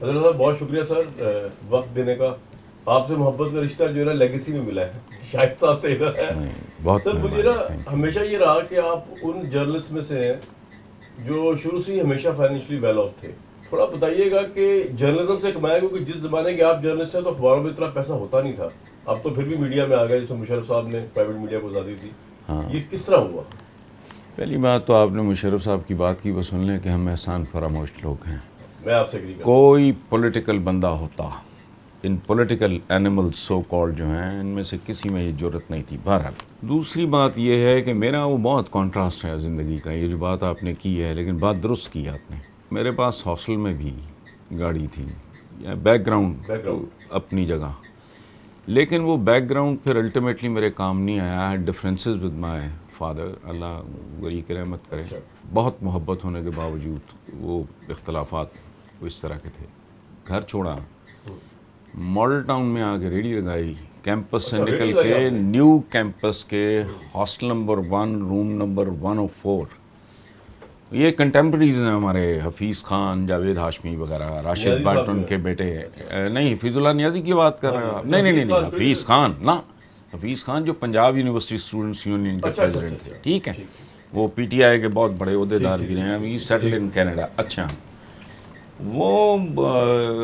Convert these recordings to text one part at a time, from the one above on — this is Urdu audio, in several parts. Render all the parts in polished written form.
حضرت صاحب بہت شکریہ سر وقت دینے کا. آپ سے محبت کا رشتہ جو ہے نا لیگیسی میں ملا ہے, شاہد صاحب سے ادھر ہے. بہت سر مجھے نا ہمیشہ یہ رہا کہ آپ ان جرنلسٹ میں سے ہیں جو شروع سے ہی ہمیشہ فائنینشلی ویل آف تھے. تھوڑا بتائیے گا کہ جرنلزم سے کمایا, کیونکہ جس زمانے کے آپ جرنلسٹ ہیں تو اخباروں میں اتنا پیسہ ہوتا نہیں تھا. اب تو پھر بھی میڈیا میں آ گئے, جیسے مشرف صاحب نے پرائیویٹ میڈیا کو آزادی دی. یہ کس طرح ہوا؟ پہلی بات تو آپ نے مشرف صاحب کی بات کی, وہ سن لیں کہ ہم احسان فراموش لوگ ہیں. میں آپ سے اگری کرتا ہوں. کوئی پولیٹیکل بندہ ہوتا, in political animal so called جو ہیں, ان میں سے کسی میں یہ جرت نہیں تھی. بہرحال دوسری بات یہ ہے کہ میرا وہ بہت کانٹراسٹ ہے زندگی کا, یہ جو بات آپ نے کی ہے, لیکن بات درست کی آپ نے. میرے پاس ہاسٹل میں بھی گاڑی تھی, بیک گراؤنڈ اپنی جگہ, لیکن وہ بیک گراؤنڈ پھر الٹیمیٹلی میرے کام نہیں آیا. ڈفرینسز ود مائی فادر, اللہ ولی کی رحمت کرے. بہت محبت ہونے کے باوجود وہ اختلافات وہ اس طرح کے تھے. گھر چھوڑا, ماڈل ٹاؤن میں آ کے ریڈی لگائی, کیمپس سے نکل کے نیو کیمپس کے ہاسٹل نمبر 1 روم نمبر 104. یہ کنٹمپریز ہیں ہمارے, حفیظ خان, جاوید ہاشمی وغیرہ, راشد بٹ ان کے بیٹے. نہیں حفیظ اللہ نیازی کی بات کر رہے ہیں آپ؟ نہیں, حفیظ خان نا, حفیظ خان جو پنجاب یونیورسٹی اسٹوڈنٹس یونین کے پریزیڈنٹ تھے. ٹھیک ہے, وہ پی ٹی آئی کے بہت بڑے عہدیدار بھی رہے ہیں, ابھی سیٹل ان کینیڈا. اچھا, وہ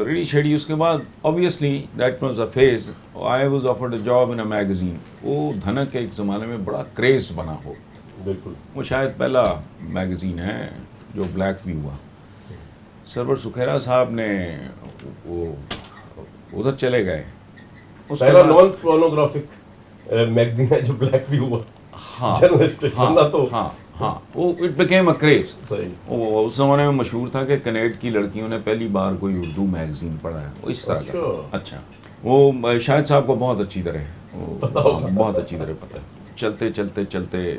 ریڈی شیڈی. اس کے بعد obviously that was a phase I was offered a job in a magazine. وہ دھنک ایک زمانے میں بڑا کریز بنا ہو. بالکل, وہ شاید پہلا میگزین ہے جو بلیک بھی ہوا. سرور سکھیرا صاحب نے وہ ادھر چلے گئے. پہلا نان پورنوگرافک میگزین ہے جو بلیک بھی ہوا. ہاں تو ہاں وہ اٹ بیکیم اے کریز. صحیح. وہ اس زمانے میں مشہور تھا کہ کنیڈ کی لڑکیوں نے پہلی بار کوئی اردو میگزین پڑھا ہے, وہ اس طرح کا. اچھا, وہ شاہد صاحب کو بہت اچھی طرح پتہ ہے. چلتے چلتے چلتے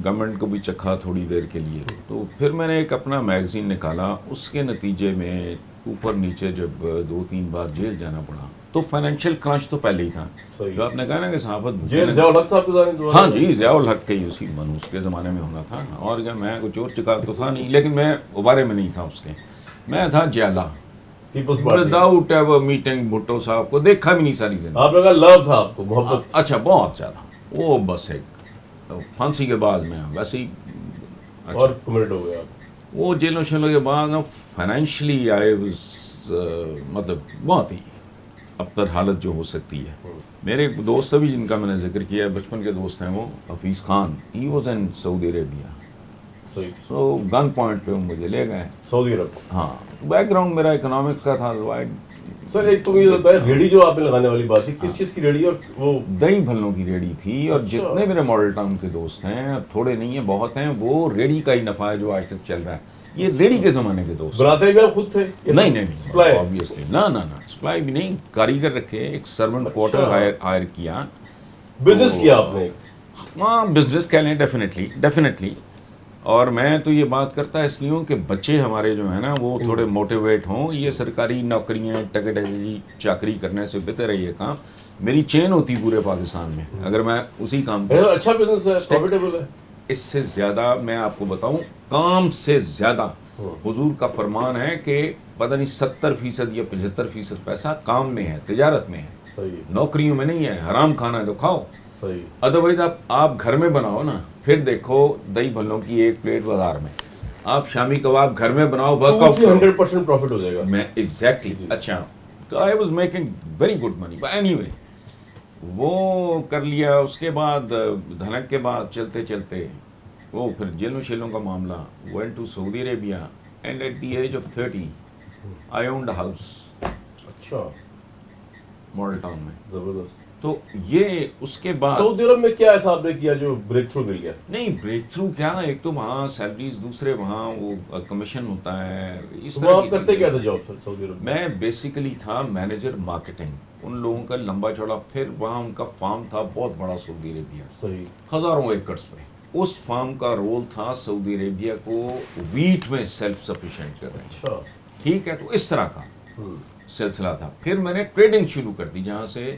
گورنمنٹ کو بھی چکھا تھوڑی دیر کے لیے, تو پھر میں نے ایک اپنا میگزین نکالا. اس کے نتیجے میں اوپر نیچے جب 2-3 بار جیل جانا پڑا, تو فائنینشیل کرنچ تو پہلے ہی تھا. جو آپ نے کہا نا کہ صحافت, ضیاء الحق صاحب کے, ہاں جی, ضیاء الحق کے اسی منوس کے زمانے میں ہونا تھا. اور کیا, میں کوئی چور چکار تو تھا نہیں, لیکن میں ابارے میں نہیں تھا اس کے. میں تھا جیلا, وداؤٹ ایور میٹنگ بھٹو صاحب کو, دیکھا بھی نہیں ساری زندگی. آپ لوگا لو تھا آپ کو, محبت. اچھا, بہت زیادہ. وہ بس ایک پھانسی کے بعد میں ویسے ہی اور کمٹ ہو گیا. وہ جیلوں شیلوں کے بعد فائنینشلی آئی واز مطلب بہت ہی ابتر حالت جو ہو سکتی ہے. میرے ایک دوست بھی جن کا میں نے ذکر کیا ہے, بچپن کے دوست ہیں, وہ Hafeez Khan, he was in Saudi Arabia. So gun point پہ مجھے لے گئے سعودی عرب. ہاں, بیک گراؤنڈ میرا اکنامکس کا تھا. سر ایک تو یہ ہوتا ہے ریڑھی جو آپ نے لگانے والی بات تھی, کس چیز کی ریڑھی؟ اور وہ دہی بھلوں کی ریڑھی تھی. اور جتنے میرے ماڈل ٹاؤن کے دوست ہیں, تھوڑے نہیں ہیں, بہت ہیں, وہ ریڑھی کا ہی نفع ہے جو آج تک چل رہا ہے. یہ ریڑھی کے زمانے کے دوست. بناتے بھی آپ خود تھے؟ نہیں, obviously نہ سپلائی بھی نہیں, کاریگر رکھے, ایک سرونٹ کوارٹر ہائر کیا. بزنس کیا آپ نے؟ ہاں, بزنس کہہ لیں, ڈیفینیٹلی. اور میں تو یہ بات کرتا اس لیے ہوں کہ بچے ہمارے جو ہیں نا وہ تھوڑے موٹیویٹ ہوں. یہ سرکاری نوکریاں ٹکٹی چاکری کرنے سے بہتر ہے یہ کام. میری چین ہوتی پورے پاکستان میں اگر میں اسی کام کو. اچھا بزنس ہے, پروفیٹیبل ہے. اس سے زیادہ میں آپ کو بتاؤں, کام سے زیادہ حضور کا فرمان ہے کہ پتہ نہیں 70% یا 75% پیسہ کام میں ہے, تجارت میں ہے. صحیح. نوکریوں میں نہیں ہے. حرام کھانا ہے تو کھاؤ. صحیح. ادروائز آپ گھر میں بناؤ نا, پھر دیکھو دہی بھلوں کی ایک پلیٹ بازار میں, آپ شامی کباب گھر میں بناؤ, 100% پروفٹ ہو جائے گا. میں ایگزیکٹلی. اچھا, I was making very good money. Any way وہ کر لیا. اس کے بعد دھنک کے بعد چلتے چلتے وہ پھر جیلوں شیلوں کا معاملہ. Went to Saudi Arabia and at the age of 30 I owned house. اچھا, ماڈل ٹاؤن میں. زبردست. تو یہ اس کے بعد سعودی عرب میں کیا ایسا آپ نے کیا جو بریک تھرو مل گیا؟ نہیں, بریک تھرو کیا, ایک تو وہاں سیلریز, دوسرے وہاں وہ کمیشن ہوتا ہے. اس طرح آپ کرتے کیا تھا جاب سعودی عرب میں؟ میں بیسیکلی تھا مینیجر مارکیٹنگ. ان لوگوں کا لمبا چوڑا, پھر وہاں ان کا فارم تھا بہت بڑا سعودی عربیہ. صحیح. ہزاروں ایکڑس پہ. اس فارم کا رول تھا سعودی عربیہ کو ویٹ میں سیلف سفیشینٹ کر رہے ہیں. اچھا. ٹھیک ہے, تو اس طرح کا سلسلہ تھا. پھر میں نے ٹریڈنگ شروع کر دی, جہاں سے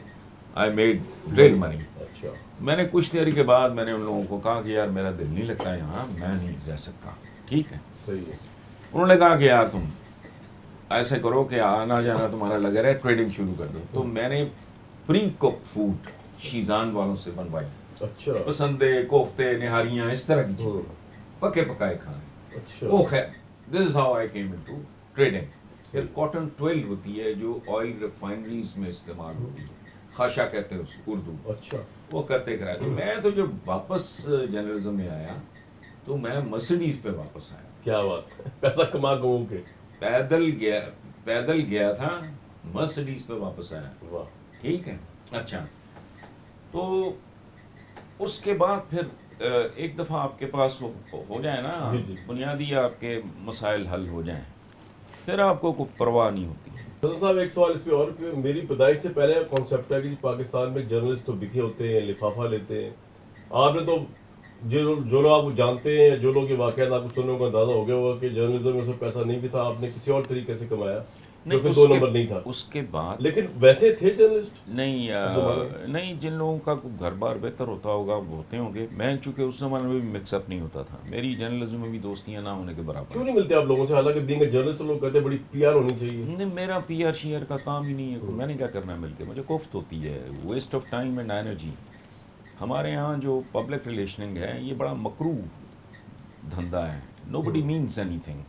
آئی میڈ ریل منی. اچھا. میں نے کچھ دیر کے بعد میں نے ان لوگوں کو کہا کہ یار میرا دل نہیں لگتا یہاں, میں نہیں رہ سکتا. ٹھیک ہے. صحیح ہے. انہوں نے کہا کہ یار تم ایسے کرو کہ آنا جانا تمہارا لگا رہے, ٹریڈنگ شروع کر دو. تو میں نے پری کوک فوڈ شیزان والوں سے بنوائی, اچھا پسندے, کوفتے, نہاریاں, اس طرح کی چیزیں, پکے پکائے کھانے. اچھا وہ خیر, this is how I came into trading. پھر کاٹن ٹویل ہوتی ہے جو آئل ریفائنریز میں استعمال ہوتی ہے, خاشا کہتے ہیں اس کو اردو. اچھا وہ کرتے کرائے. تو میں تو جب واپس جرنلزم میں آیا تو میں مرسڈیز پہ واپس آیا. کیا بات ہے, پیسہ کما کے پیدل گیا تھا, مرسڈیز پہ واپس آیا. واہ, ٹھیک ہے. اچھا, تو اس کے بعد پھر ایک دفعہ آپ کے پاس وہ ہو جائے نا, جی. بنیادی آپ کے مسائل حل ہو جائیں, پھر آپ کو کوئی پرواہ نہیں ہوتی. حسن صاحب ایک سوال اس پہ اور, کہ میری پیدائش سے پہلے کانسیپٹ ہے کہ پاکستان میں جرنلسٹ تو بکے ہوتے ہیں, لفافہ لیتے ہیں. آپ نے تو جو لوگ آپ کو جانتے ہیں, جو لوگ یہ واقعات آپ کو سننے کو اندازہ ہو گیا ہوگا کہ جرنلزم میں سے پیسہ نہیں بھی تھا, آپ نے کسی اور طریقے سے کمایا جو کہ 2 نمبر نہیں تھا. اس کے بعد لیکن ویسے تھے جرنلسٹ نہیں, جن لوگوں کا گھر بار بہتر ہوتا ہوگا وہ ہوتے ہوں گے. میں چونکہ اس زمانے میں بھی مکس اپ نہیں ہوتا تھا, میری جرنلزم میں بھی دوستیاں نہ ہونے کے برابر. کیوں نہیں ملتے آپ لوگوں سے, حالانکہ بینگ اے جرنلسٹ لوگ کہتے ہیں بڑی پی آر ہونی چاہیے. نہیں, میرا پی آر شیئر کا کام ہی نہیں ہے. میں نے کیا کرنا ہے مل کے, مجھے کوفت ہوتی ہے, waste of time and energy. ہمارے یہاں جو پبلک ریلیشننگ ہے یہ بڑا مکروہ دھندا ہے. نو بڈی مینس اینی تھنگ.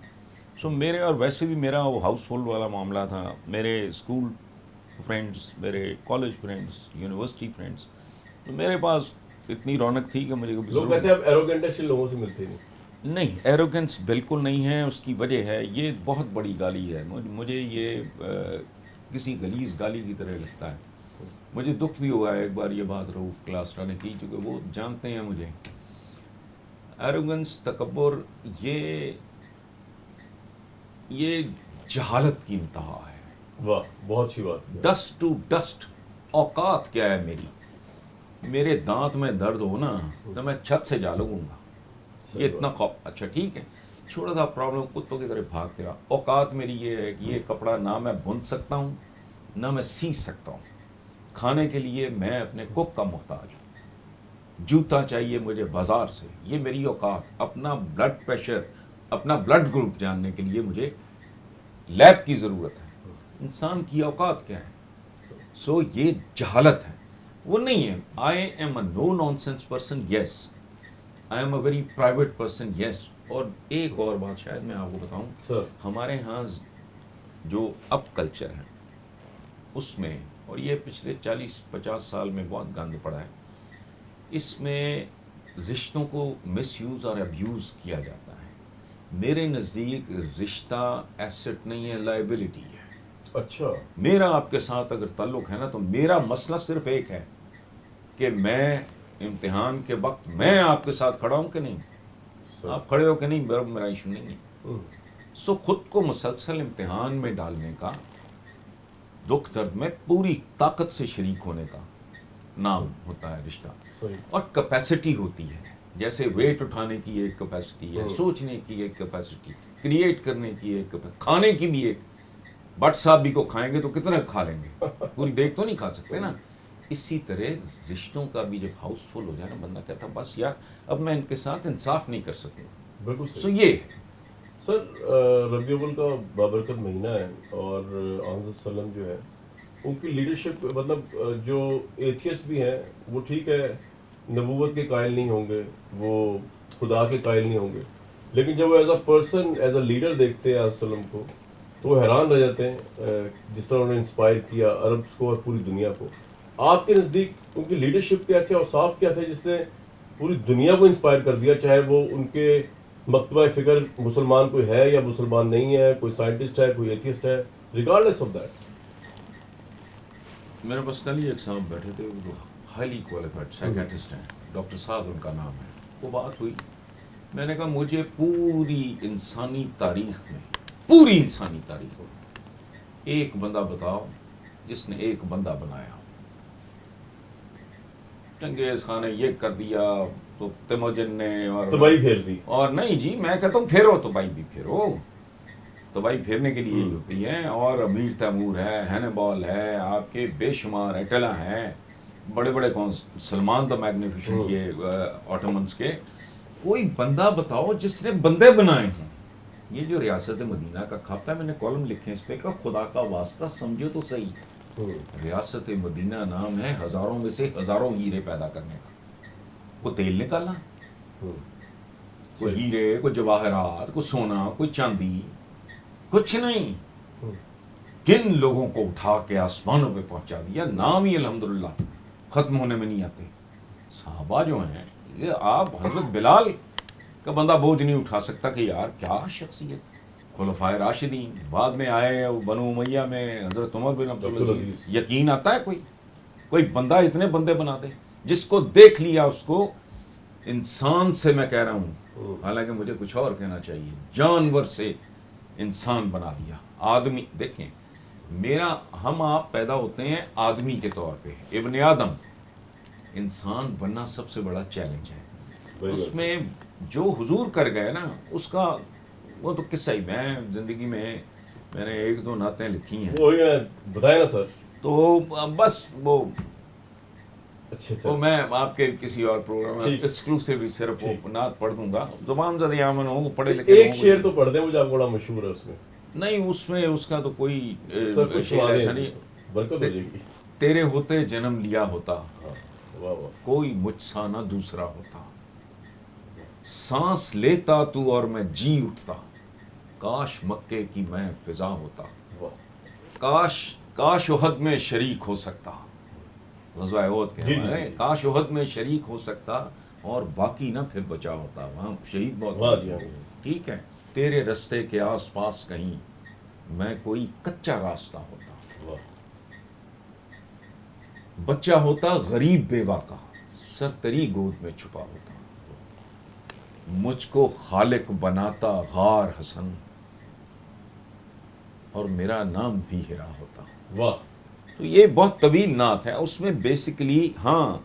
سو میرے, اور ویسے بھی میرا وہ ہاؤس فل والا معاملہ تھا. میرے اسکول فرینڈس, میرے کالج فرینڈس, یونیورسٹی فرینڈس, تو میرے پاس اتنی رونق تھی کہ مجھے لوگ کہتے ہیں آپ ایروگینٹ ایسے لوگوں سے ملتے نہیں. ایروگنس بالکل نہیں ہے. اس کی وجہ ہے, یہ بہت بڑی گالی ہے. مجھے یہ کسی غلیظ گالی کی طرح لگتا ہے. مجھے دکھ بھی ہوا ہے ایک بار یہ بات رؤف کلاسرا نے کی, چونکہ وہ جانتے ہیں مجھے. ایروگنس, تکبر, یہ جہالت کی انتہا ہے. واہ, بہت اچھی بات. Dust to dust. اوقات کیا ہے میری, میرے دانت میں درد ہو نا تو میں چھت سے جا لگوں گا. یہ اتنا خوف. اچھا ٹھیک ہے, چھوڑا تھا پرابلم, کتوں کی طرح بھاگتے رہا. اوقات میری یہ ہے کہ یہ کپڑا نہ میں بن سکتا ہوں نہ میں سی سکتا ہوں. کھانے کے لیے میں اپنے کوک کا محتاج ہوں. جوتا چاہیے مجھے بازار سے. یہ میری اوقات. اپنا بلڈ پریشر, اپنا بلڈ گروپ جاننے کے لیے مجھے لیب کی ضرورت ہے. انسان کی اوقات کیا ہے؟ سو یہ جہالت ہے, وہ نہیں ہے. I am a no nonsense person, yes. I am a very private person, yes. اور ایک اور بات شاید میں آپ کو بتاؤں, ہمارے ہاں جو اب کلچر ہے اس میں, اور یہ پچھلے 40-50 سال میں بہت گند پڑا ہے, اس میں رشتوں کو مس یوز اور ابیوز کیا جاتا ہے. میرے نزدیک رشتہ ایسٹ نہیں ہے, لائبلٹی ہے. اچھا, میرا آپ کے ساتھ اگر تعلق ہے نا, تو میرا مسئلہ صرف ایک ہے کہ میں امتحان کے وقت میں آپ کے ساتھ کھڑا ہوں کہ نہیں, آپ کھڑے ہو کہ نہیں, میرا ایشو نہیں ہے. سو خود کو مسلسل امتحان میں ڈالنے کا, دکھ درد میں پوری طاقت سے شریک ہونے کا نام ہوتا ہے رشتہ. اور کیپیسٹی ہوتی ہے, جیسے ویٹ اٹھانے کی ایک کیپیسٹی ہے, سوچنے کی ایک کیپیسٹی, کریٹ کرنے کی ایک کیپیسٹی, کھانے کی بھی ایک. بٹ صاحب بھی کو کھائیں گے تو کتنا کھا لیں گے, پوری دیکھ تو نہیں کھا سکتے نا. اسی طرح رشتوں کا بھی جب ہاؤس فل ہو جائے نا, بندہ کہتا بس یار اب میں ان کے ساتھ انصاف نہیں کر سکوں. بالکل. سو یہ سر, ربیع الاول کا بابرکت مہینہ ہے, اور آنظر وسلم جو ہے ان کی لیڈرشپ, مطلب جو ایتھیسٹ بھی ہیں وہ ٹھیک ہے نبوت کے قائل نہیں ہوں گے, وہ خدا کے قائل نہیں ہوں گے, لیکن جب وہ as a person, as a leader دیکھتے ہیں آنظر وسلم کو, تو وہ حیران رہ جاتے ہیں جس طرح انہوں نے انسپائر کیا عربس کو اور پوری دنیا کو. آپ کے نزدیک ان کی لیڈرشپ کے ایسے اوصاف کیا تھے جس نے پوری دنیا کو انسپائر کر دیا, چاہے وہ ان کے مکتبہ فکر مسلمان کوئی ہے یا مسلمان نہیں ہے, کوئی سائنٹسٹ ہے, کوئی ایتھیسٹ ہے, ریگارڈلیس آف دیٹ. میرے پاس کل ہی ایک صاحب بیٹھے تھے, وہ ہائیلی کوالیفائڈ سائیکیٹرسٹ ہیں, ڈاکٹر صاحب ان کا نام ہے. وہ بات ہوئی, میں نے کہا مجھے پوری انسانی تاریخ میں, پوری انسانی تاریخ میں ایک بندہ بتاؤ جس نے ایک بندہ بنایا. چنگیز خان نے یہ کر دیا تو تیموجن نے تباہی پھیر دی. اور نہیں جی, میں کہتا ہوں پھیرو تباہی بھی پھیرو, تباہی پھیرنے کے لیے ہی ہوتی ہے. اور امیر تیمور ہے, ہینیبال ہے, آپ کے بے شمار ایٹلا ہیں, بڑے بڑے سلمان دا میگنیفیشنٹ, یہ آٹومنس کے. کوئی بندہ بتاؤ جس نے بندے بنائے ہوں. یہ جو ریاست مدینہ کا کھپ ہے، میں نے کالم لکھے ہیں اس پہ کہ خدا کا واسطہ سمجھو تو صحیح، ریاست مدینہ نام ہے ہزاروں میں سے ہزاروں ہیرے پیدا کرنے کا. کوئی تیل نکالا، کوئی ہیرے، کوئی جواہرات، کوئی سونا، کوئی چاندی، کچھ نہیں. کن لوگوں کو اٹھا کے آسمانوں پہ پہنچا دیا، نام ہی الحمدللہ ختم ہونے میں نہیں آتے. صحابہ جو ہیں، یہ آپ حضرت بلال کا بندہ بوجھ نہیں اٹھا سکتا کہ یار کیا شخصیت. خلفائے راشدین بعد میں آئے، بنو امیہ میں حضرت عمر بن عبدالعزیز. یقین آتا ہے کوئی بندہ اتنے بندے بنا دے، جس کو دیکھ لیا اس کو انسان سے، میں کہہ رہا ہوں حالانکہ مجھے کچھ اور کہنا چاہیے، جانور سے انسان بنا دیا. آدمی دیکھیں، ہم آپ پیدا ہوتے ہیں آدمی کے طور پہ، ابن آدم. انسان بننا سب سے بڑا چیلنج ہے. اس میں جو حضور کر گئے نا، اس کا وہ تو قصہ ہی. میں زندگی میں نے ایک دو نعتیں لکھی ہیں، وہی بتائیں نا سر. تو بس وہ اچھا میں آپ کے کسی اور پروگرام میں ایکسکلوسیولی صرف وہ نعت پڑھ دوں گا. زبان زدی آمن ہوں، پڑھے لکھے ایک شعر تو پڑھ دیں مجھے، آپ بڑا مشہور ہے اس میں. نہیں، اس کا تو کوئی شعر ایسا نہیں. برکت ہو جائے گی. تیرے ہوتے جنم لیا ہوتا، واہ واہ. کوئی مجھ سا نہ دوسرا ہوتا. سانس لیتا تو اور میں جی اٹھتا، کاش مکے کی میں فضا ہوتا. کاش احد میں شریک ہو سکتا. غزوہ احد کے کاش احد میں شریک ہو سکتا، اور باقی نہ پھر بچا ہوتا. وہاں شہید بہت. ٹھیک ہے، تیرے رستے کے آس پاس کہیں میں کوئی کچا راستہ ہوتا. بچہ ہوتا غریب بیوہ کا، سر تری گود میں چھپا ہوتا. مجھ کو خالق بناتا غار حسن، اور میرا نام بھی ہرا ہوتا. واہ. تو یہ بہت طویل نعت ہے. اس میں بیسیکلی ہاں،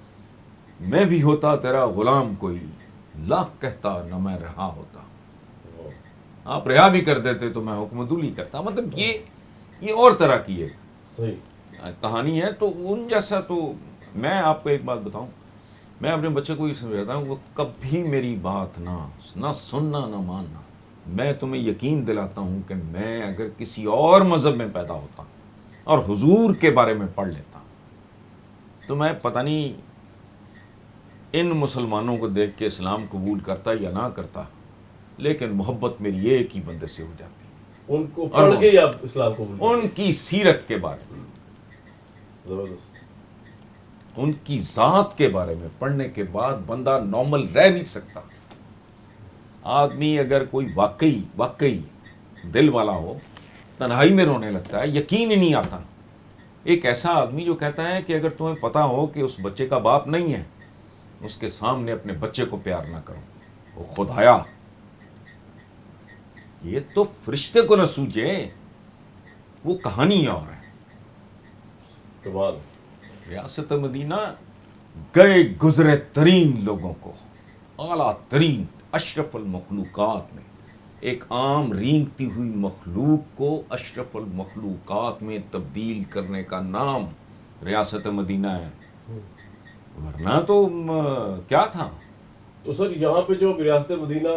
میں بھی ہوتا تیرا غلام کوئی، لاکھ کہتا نہ میں رہا ہوتا. آپ رہا بھی کر دیتے تو میں حکم دولی کرتا. مطلب یہ اور طرح کی ایک صحیح کہانی ہے. تو ان جیسا تو میں آپ کو ایک بات بتاؤں، میں اپنے بچے کو یہ سمجھاتا ہوں، وہ کبھی میری بات نہ سننا نہ ماننا. میں تمہیں یقین دلاتا ہوں کہ میں اگر کسی اور مذہب میں پیدا ہوتا اور حضور کے بارے میں پڑھ لیتا، تو میں پتہ نہیں ان مسلمانوں کو دیکھ کے اسلام قبول کرتا یا نہ کرتا، لیکن محبت میری ایک ہی بندے سے ہو جاتی. ان کو پڑھ کے ہی آپ اسلام قبول کرتے. ان کی سیرت کے بارے میں، زبردست. ان کی ذات کے بارے میں پڑھنے کے بعد بندہ نارمل رہ نہیں سکتا. آدمی اگر کوئی واقعی دل والا ہو، تنہائی میں رونے لگتا ہے، یقین ہی نہیں آتا. ایک ایسا آدمی جو کہتا ہے کہ اگر تمہیں پتا ہو کہ اس بچے کا باپ نہیں ہے، اس کے سامنے اپنے بچے کو پیار نہ کرو. وہ خدایا، یہ تو فرشتے کو نہ سوجے، وہ کہانی اور ہے. کمال. ریاست مدینہ گئے گزرے ترین لوگوں کو اعلیٰ ترین اشرف المخلوقات میں، ایک عام رینگتی ہوئی مخلوق کو اشرف المخلوقات میں تبدیل کرنے کا نام ریاست مدینہ ہے. ورنہ تو کیا تھا. تو سر یہاں پہ جو ریاست مدینہ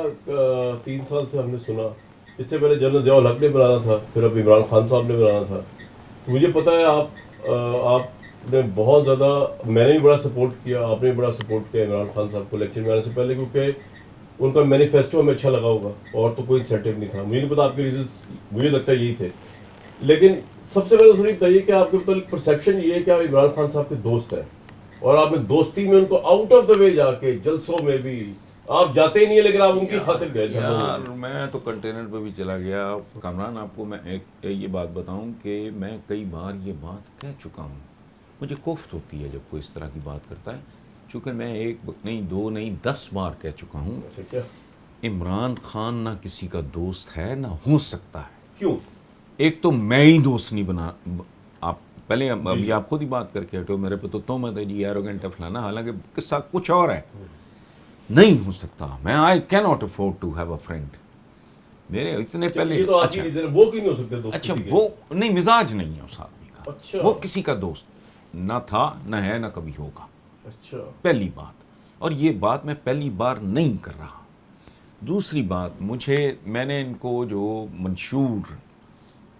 3 سال سے ہم نے سنا، اس سے پہلے جنرل ضیاء الحق نے بنانا تھا، پھر اب عمران خان صاحب نے بنانا تھا. مجھے پتا ہے آپ نے بہت زیادہ، میں نے بھی بڑا سپورٹ کیا، آپ نے بھی بڑا سپورٹ کیا عمران خان صاحب کو الیکشن میں آنے سے پہلے، کیونکہ ان کا مینیفیسٹو ہمیں اچھا لگا ہوگا، اور تو کوئی انسینٹیو نہیں تھا. مجھے نہیں پتا آپ کے ریزنس، مجھے لگتا ہے یہی تھے. لیکن سب سے پہلے صرف بتائیے کہ آپ کے متعلق پرسیپشن یہ ہے کہ آپ عمران خان صاحب کے دوست ہیں، اور آپ نے دوستی میں ان کو آؤٹ آف دا وے جا کے جلسوں میں بھی آپ جاتے ہی نہیں ہیں، لیکن آپ ان کی خاطر گئے. یار میں تو کنٹینر پہ بھی چلا گیا. کامران آپ کو میں ایک یہ بات بتاؤں کہ میں کئی بار یہ بات کہہ چکا ہوں. مجھے کوفت ہوتی ہے جب کوئی اس طرح کی بات کرتا ہے، چونکہ میں ایک نہیں، 2 نہیں، 10 بار کہہ چکا ہوں. کیا عمران خان نہ کسی کا دوست ہے، نہ ہو سکتا ہے. کیوں؟ ایک تو میں ہی دوست نہیں بنا. آپ پہلے ابھی آپ خود ہی بات کر کے ہٹو، میرے پہ تو تہمت ہے جی ایروگنٹ فلانا، حالانکہ قصہ کچھ اور ہے. نہیں ہو سکتا. میں I can not afford to have a friend. میرے اتنے پہلے وہ کیوں نہیں ہو سکتے دوست؟ اچھا وہ نہیں، مزاج نہیں ہے اس آدمی کا. اچھا، وہ کسی کا دوست نہ تھا، نہ ہے، نہ کبھی ہوگا. اچھا، پہلی بات. اور یہ بات میں پہلی بار نہیں کر رہا. دوسری بات میں نے ان کو جو منشور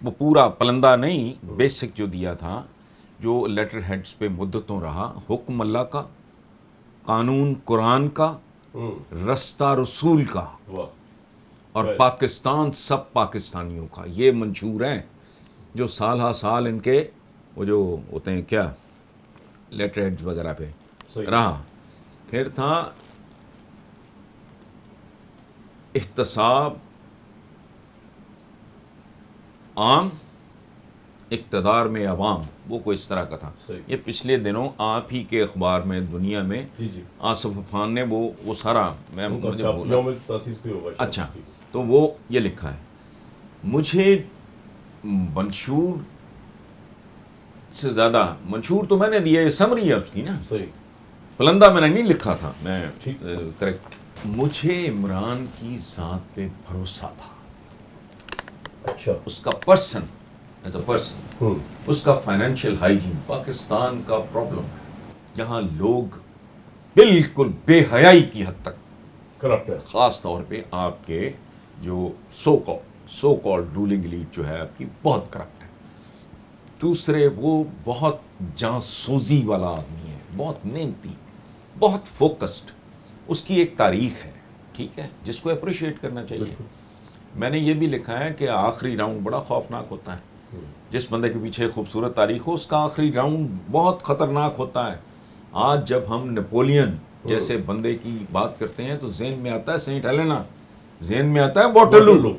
وہ پورا پلندہ نہیں بیسک جو دیا تھا، جو لیٹر ہیڈز پہ مدتوں رہا، حکم اللہ کا، قانون قرآن کا، رستہ رسول کا، اور پاکستان سب پاکستانیوں کا، یہ منشور ہیں جو سال ہا سال ان کے وہ جو ہوتے ہیں کیا لیٹر ہیڈز وغیرہ پہ رہا. پھر تھا احتساب عام، اقتدار میں عوام، وہ کوئی اس طرح کا تھا. یہ پچھلے دنوں آپ ہی کے اخبار میں دنیا میں آصف عفان نے وہ سارا اچھا تو وہ یہ لکھا ہے. مجھے منشور سے زیادہ، منشور تو میں نے دیا، یہ سمری ہے اس کی نا، پلندہ میں نے نہیں لکھا تھا، میں کریکٹ. مجھے عمران کی ذات پہ بھروسہ تھا، اچھا اس کا پرسن ایز اے پرسن، اس کا فائنینشیل ہائیجین. پاکستان کا پرابلم ہے یہاں لوگ بالکل بے حیائی کی حد تک کرپٹ ہے، خاص طور پہ آپ کے جو سو کالڈ رولنگ ایلیٹ جو ہے آپ کی بہت کرپٹ ہے. دوسرے وہ بہت جاسوزی والا آدمی ہے، بہت محنتی، بہت فوکسڈ. اس کی ایک تاریخ ہے، ٹھیک ہے، جس کو اپریشیٹ کرنا چاہیے. میں نے یہ بھی لکھا ہے کہ آخری راؤنڈ بڑا خوفناک ہوتا ہے. جس بندے کے پیچھے خوبصورت تاریخ ہو، اس کا آخری راؤنڈ بہت خطرناک ہوتا ہے. آج جب ہم نیپولین جیسے بندے کی بات کرتے ہیں تو ذہن میں آتا ہے سینٹ ہیلینا، ذہن میں آتا ہے واٹرلو.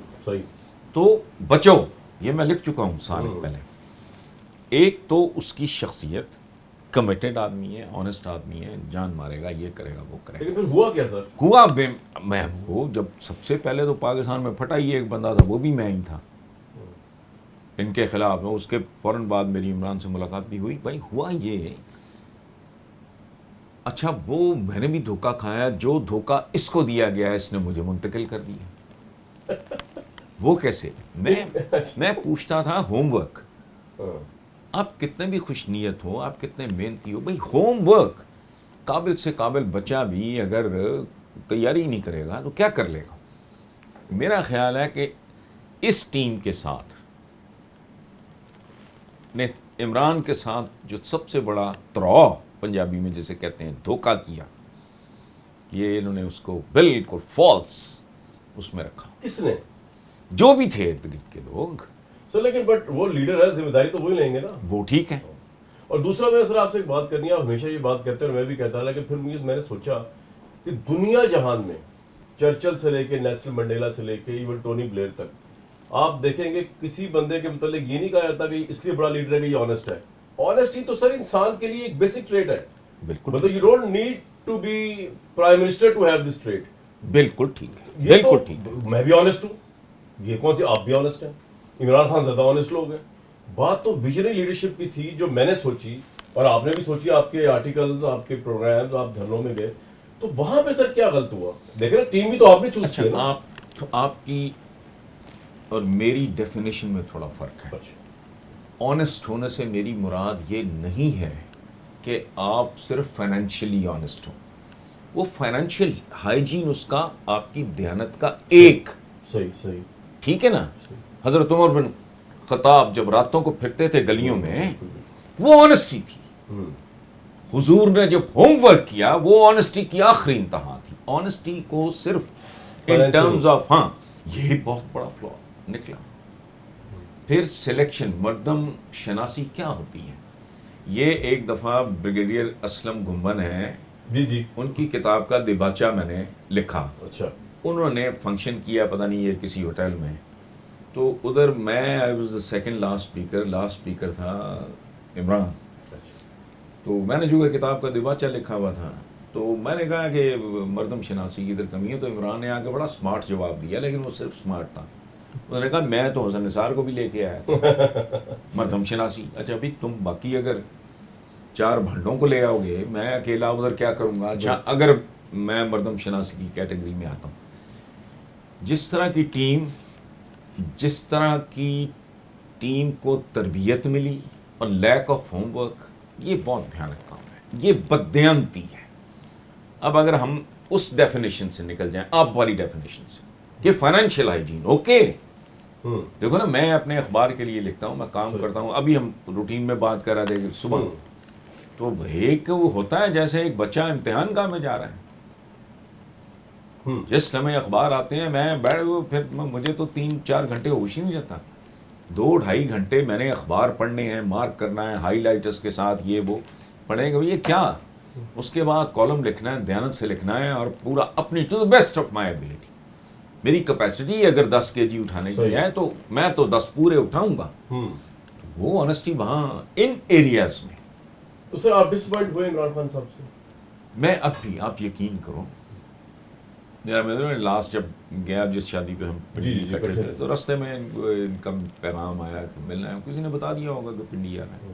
تو بچو، یہ میں لکھ چکا ہوں سال پہلے. ایک تو اس کی شخصیت، کمیٹڈ آدمی ہے، آنیسٹ آدمی ہے، جان مارے گا، یہ کرے گا وہ کرے گا. لیکن پھر ہوا کیا سر؟ ہوا میں وہ جب سب سے پہلے تو پاکستان میں پھٹا ہی ایک بندہ تھا، وہ بھی میں ہی تھا ان کے خلاف. اس کے فوراً بعد میری عمران سے ملاقات بھی ہوئی. بھائی ہوا یہ، اچھا وہ میں نے بھی دھوکہ کھایا، جو دھوکہ اس کو دیا گیا اس نے مجھے منتقل کر دیا. وہ کیسے؟ میں پوچھتا تھا ہوم ورک. آپ کتنے بھی خوش نیت ہو، آپ کتنے محنتی ہو، بھائی ہوم ورک، قابل سے قابل بچہ بھی اگر تیاری نہیں کرے گا تو کیا کر لے گا. میرا خیال ہے کہ اس ٹیم کے ساتھ نے عمران کے ساتھ جو سب سے بڑا ترا پنجابی میں جسے کہتے ہیں دھوکہ کیا، یہ انہوں نے اس کو بالکل فالس اس میں رکھا. کس نے؟ جو بھی تھے ارد گرد کے لوگ. سر لیکن بٹ وہ لیڈر ہے، ذمہ داری تو وہی لیں گے نا. وہ ٹھیک ہے. اور دوسرا میں سر آپ سے ایک بات کرنی ہے، آپ ہمیشہ یہ بات کرتے ہیں اور میں بھی کہتا، لیکن پھر میں نے سوچا کہ دنیا جہان میں چرچل سے لے کے نیلسن منڈیلا سے لے کے ایون ٹونی بلیئر تک آپ دیکھیں گے کسی بندے کے متعلق یہ نہیں کہا جاتا کہ اس لیے بڑا لیڈر ہے کہ یہ آنیسٹ ہے. آنیسٹی تو سر انسان کے لیے ایک بیسک ٹریٹ ہے. بالکل مطلب you don't need to be prime minister to have this treat. بالکل ٹھیک ہے، بالکل ٹھیک ہے. میں بھی آنیسٹ ہوں، یہ کون سی آپ بھی آنیسٹ ہیں، عمران خان زیادہ آنیسٹ لوگ ہیں. بات تو ویژنری لیڈرشپ کی تھی جو میں نے سوچی اور آپ نے بھی سوچی. آپ کے آرٹیکلز، آپ کے پروگرامز، آپ دھرنوں میں گئے تو وہاں پہ سر کیا غلط ہوا؟ دیکھ رہے ٹیم بھی تو آپ نے چوز کی نا. آپ کی اور میری ڈیفینیشن میں تھوڑا فرق ہے. آنیسٹ ہونے سے میری مراد یہ نہیں ہے کہ آپ صرف فائنینشلی آنیسٹ ہوں. وہ فائنینشیل ہائیجین اس کا آپ کی دیانت کا ایک صحیح ٹھیک ہے نا. حضرت عمر بن خطاب جب راتوں کو پھرتے تھے گلیوں میں، وہ آنیسٹی تھی. حضور نے جب ہوم ورک کیا، وہ آنیسٹی کی آخری انتہا تھی. آنیسٹی کو صرف ان ٹرمز آف یہ بہت بڑا فلا نکلا. پھر سلیکشن، مردم شناسی کیا ہوتی ہے؟ یہ ایک دفعہ بریگیڈیئر اسلم گھمبن ہے، جی ان کی کتاب کا دیباچہ میں نے لکھا. اچھا. انہوں نے فنکشن کیا، پتہ نہیں یہ کسی ہوٹل میں، تو ادھر میں I was the second last speaker تھا عمران. تو میں نے جو کہ کتاب کا دیباچہ لکھا ہوا تھا، تو میں نے کہا کہ مردم شناسی کی ادھر کمی ہے. تو عمران نے آ کے بڑا سمارٹ جواب دیا، لیکن وہ صرف سمارٹ تھا. انہوں نے کہا میں تو حسن نثار کو بھی لے کے آیا تھا مردم شناسی. اچھا بھی تم باقی اگر 4 بھنڈوں کو لے آؤ گے، میں اکیلا ادھر کیا کروں گا. اچھا اگر میں مردم شناسی کی کیٹیگری میں آتا ہوں. جس طرح کی ٹیم کو تربیت ملی اور لیک آف ہوم ورک، یہ بہت بھیانک کام ہے، یہ بددیانتی ہے. اب اگر ہم اس ڈیفینیشن سے نکل جائیں, آپ والی ڈیفینیشن سے کہ فائنینشیل ہائیجین اوکے. دیکھو نا, میں اپنے اخبار کے لیے لکھتا ہوں, میں کام کرتا ہوں. ابھی ہم روٹین میں بات کر رہے تھے کہ صبح تو ایک وہ ہوتا ہے جیسے ایک بچہ امتحان گاہ میں جا رہا ہے. جس سمے اخبار آتے ہیں میں بیٹھ, پھر مجھے تو 3-4 گھنٹے ہوش ہی نہیں رہتا. 2-2.5 گھنٹے میں نے اخبار پڑھنے ہیں, مارک کرنا ہے ہائی لائٹرز کے ساتھ, یہ وہ پڑھیں گے یہ کیا. اس کے بعد کالم لکھنا ہے, دیانت سے لکھنا ہے, اور پورا اپنی to the best of my ability. میری کیپیسٹی اگر 10 kg اٹھانے کی ہے تو میں تو 10 پورے اٹھاؤں گا. وہ آنیسٹی وہاں ان ایریاز میں. تو سر آپ ڈسپوائنٹ ہوئے عمران خان صاحب سے؟ میں اب بھی, آپ یقین کرو, میرا لاسٹ جب گیا جس شادی پہ ہم اکٹھے تھے تو رستے میں ان کا پیغام آیا کہ ملنا ہے, کسی نے بتا دیا ہوگا کہ پنڈی آنا ہے.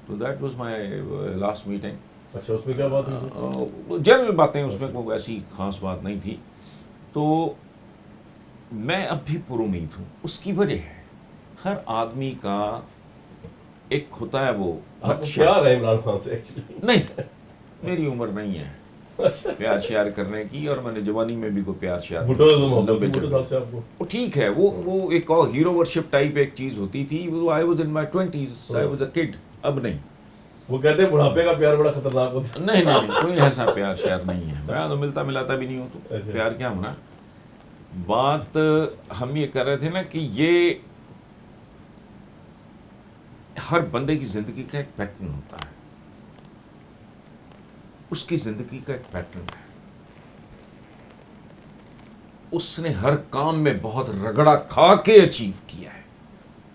تو that was my last meeting. اچھا, اس میں کیا بات ہوئی؟ جنرل باتیں, اس میں کوئی ایسی خاص بات نہیں تھی. تو میں اب بھی پر امید ہوں. اس کی وجہ ہے ہر آدمی کا ایک ہوتا ہے وہ پیار ہے عمران خان سے ایکچولی. نہیں, میری عمر نہیں ہے پیار شیار کرنے کی, اور میں نے جوانی میں بھی کوئی پیار شیار وہ ٹھیک ہے. وہ ایک اور ہیرو ورشپ ٹائپ ایک چیز ہوتی تھی. I was in my 20s, I was a kid. اب نہیں. وہ کہتے ہیں بڑھاپے کا پیار بڑا خطرناک ہوتا ہے. نہیں, کوئی ایسا پیار شیار نہیں ہے. میں تو ملتا ملاتا بھی نہیں ہوں, تو پیار کیا ہونا. بات ہم یہ کر رہے تھے نا کہ یہ ہر بندے کی زندگی کا ایک پیٹرن ہوتا ہے. اس کی زندگی کا ایک پیٹرن ہے. اس نے ہر کام میں بہت رگڑا کھا کے اچیو کیا ہے.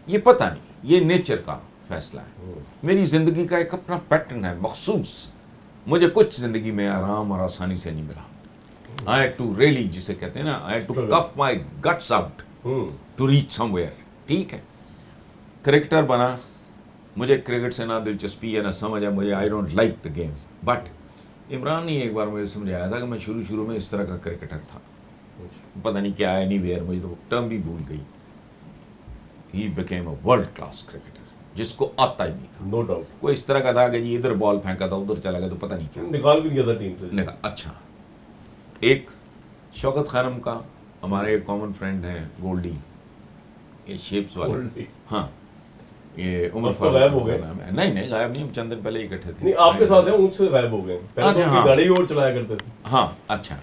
یہ پتہ نہیں, یہ نیچر کا فیصلہ ہے. میری زندگی کا ایک اپنا پیٹرن ہے مخصوص. مجھے کچھ زندگی میں آرام اور آسانی سے نہیں ملا. I had to really, جسے کہتے ہیں نا, I had to cuff my guts out to reach somewhere. ٹھیک ہے, کرکٹر بنا, مجھے کرکٹ سے نہ دلچسپی ہے نہ سمجھ ہے, مجھے I don't like the game. But Imran نے ایک بار مجھے سمجھایا تھا کہ میں شروع میں اس طرح کا کرکٹر تھا, پتہ نہیں کیا ہے, نہیں ویئر, مجھے تو ٹرم بھی بھول گئی. He became a world class cricketer, جس کو آتا ہی نہیں تھا. No doubt. کوئی اس طرح کا تھا کہ جی ادھر بال پھینکا تھا, ادھر چلا گیا, تو پتہ نہیں کیا نکال بھی دیا تھا ٹیم سے. اچھا, ایک شوکت خانم کا ہمارے ایک کامن فرینڈ ہیں گولڈی, یہ شیپس والے. ہاں, یہ عمر غائب ہو گئے. نہیں غائب نہیں, ہم چند دن پہلے اکٹھے تھے. نہیں, آپ کے ساتھ ہیں, ان سے غائب ہو گئے. گاڑی اور چلایا کرتے تھے. ہاں اچھا.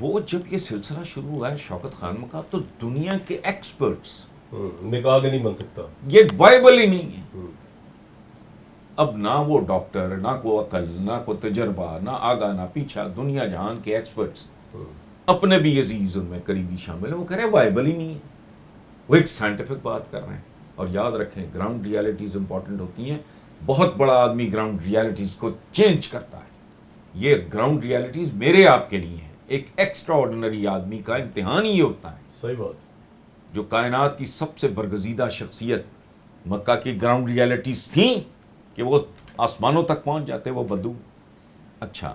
وہ جب یہ سلسلہ شروع ہوا ہے شوکت خانم کا, تو دنیا کے ایکسپرٹس نے کہا کہ نہیں بن سکتا, یہ وائبل ہی نہیں ہے. اب نہ وہ ڈاکٹر, نہ کوئی عقل, نہ کوئی تجربہ, نہ آگا نہ پیچھا, دنیا جہان کے ایکسپرٹس اپنے بھی عزیز ان میں قریبی شامل ہیں, وہ کہہ رہے ہیں وائبل ہی نہیں ہے. وہ ایک سائنٹیفک بات کر رہے ہیں. اور یاد رکھیں, گراؤنڈ ریالٹیز امپورٹنٹ ہوتی ہیں. بہت بڑا آدمی گراؤنڈ ریالٹیز کو چینج کرتا ہے. یہ گراؤنڈ ریالٹیز میرے آپ کے لیے ہیں. ایک ایکسٹرا آرڈنری آدمی کا امتحان ہی ہوتا ہے. صحیح بات. جو کائنات کی سب سے برگزیدہ شخصیت مکہ کی گراؤنڈ ریالٹیز تھیں کہ وہ آسمانوں تک پہنچ جاتے, وہ بدو. اچھا,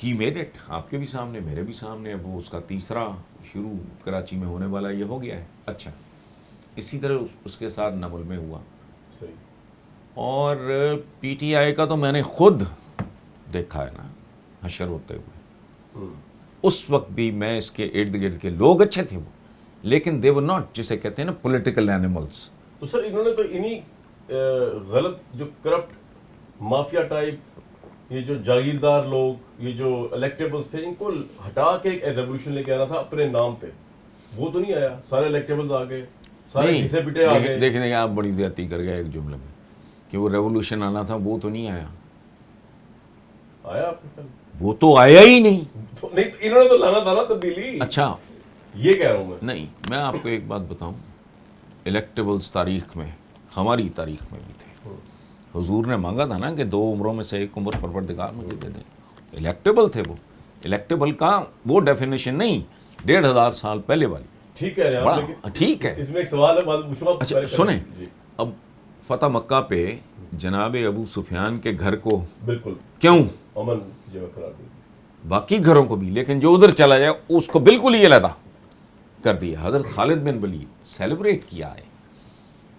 ہی میڈ اٹ, آپ کے بھی سامنے, میرے بھی سامنے. اب وہ اس کا تیسرا شروع کراچی میں ہونے والا یہ ہو گیا ہے. اچھا, اسی طرح اس کے ساتھ نمل میں ہوا. اور پی ٹی آئی کا تو میں نے خود دیکھا ہے نا حشر ہوتے ہوئے. اس وقت بھی میں اس کے ارد گرد کے لوگ اچھے تھے وہ, لیکن دے ور ناٹ, جسے کہتے ہیں نا پولیٹیکل اینیملس. تو سر انہوں نے تو انہی غلط جو کرپٹ مافیا ٹائپ, یہ جو جاگیردار لوگ, یہ جو الیکٹیبلز تھے, ان کو ہٹا کے ایک ریولیوشن لے کے آنا تھا اپنے نام پہ. وہ تو نہیں آیا, سارے الیکٹیبلز آ گئے, سارے گھسے پٹے آ گئے. دیکھیں آپ بڑی زیادتی کر گئے ایک جملے میں کہ وہ ریولیوشن آنا تھا, وہ تو نہیں آیا. آیا آپ کے ساتھ, وہ تو آیا ہی نہیں. نہیں, انہوں نے تو لانا تھا نا تبدیلی. اچھا, یہ کہہ رہا ہوں میں. نہیں, میں آپ کو ایک بات بتاؤں, الیکٹیبلز تاریخ میں, ہماری تاریخ میں بھی تھے. حضور نے مانگا تھا نا کہ 2 عمروں میں سے ایک عمر پروردگار مجھے دے دیں. الیکٹیبل تھے وہ. الیکٹیبل کا وہ ڈیفینیشن نہیں 1500 سال پہلے والی. ٹھیک ہے, ٹھیک ہے. اس میں ایک سوال ہے, بات پوچھوں. اچھا سنیں, اب فتح مکہ پہ جناب ابو سفیان کے گھر کو بالکل کیوں امن جگہ قرار دی, باقی گھروں کو بھی, لیکن جو ادھر چلا جائے اس کو بالکل ہی علیحدہ کر دیا. حضرت خالد بن ولید سیلیبریٹ کیا ہے.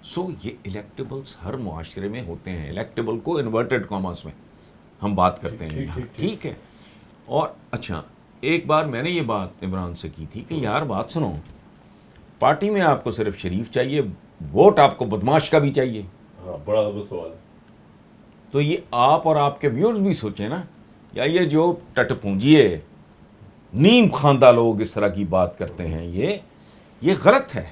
سو یہ الیکٹیبلز ہر معاشرے میں ہوتے ہیں. الیکٹیبل کو انورٹڈ کاماس میں ہم بات کرتے ہیں یہاں, ٹھیک ہے. اور اچھا ایک بار میں نے یہ بات عمران سے کی تھی کہ یار بات سنو, پارٹی میں آپ کو صرف شریف چاہیے, ووٹ آپ کو بدماش کا بھی چاہیے. ہاں بڑا وہ سوال ہے. تو یہ آپ اور آپ کے ویورز بھی سوچیں نا, یا یہ جو ٹٹ پونجیے نیم خواندہ لوگ اس طرح کی بات کرتے ہیں, یہ غلط ہے.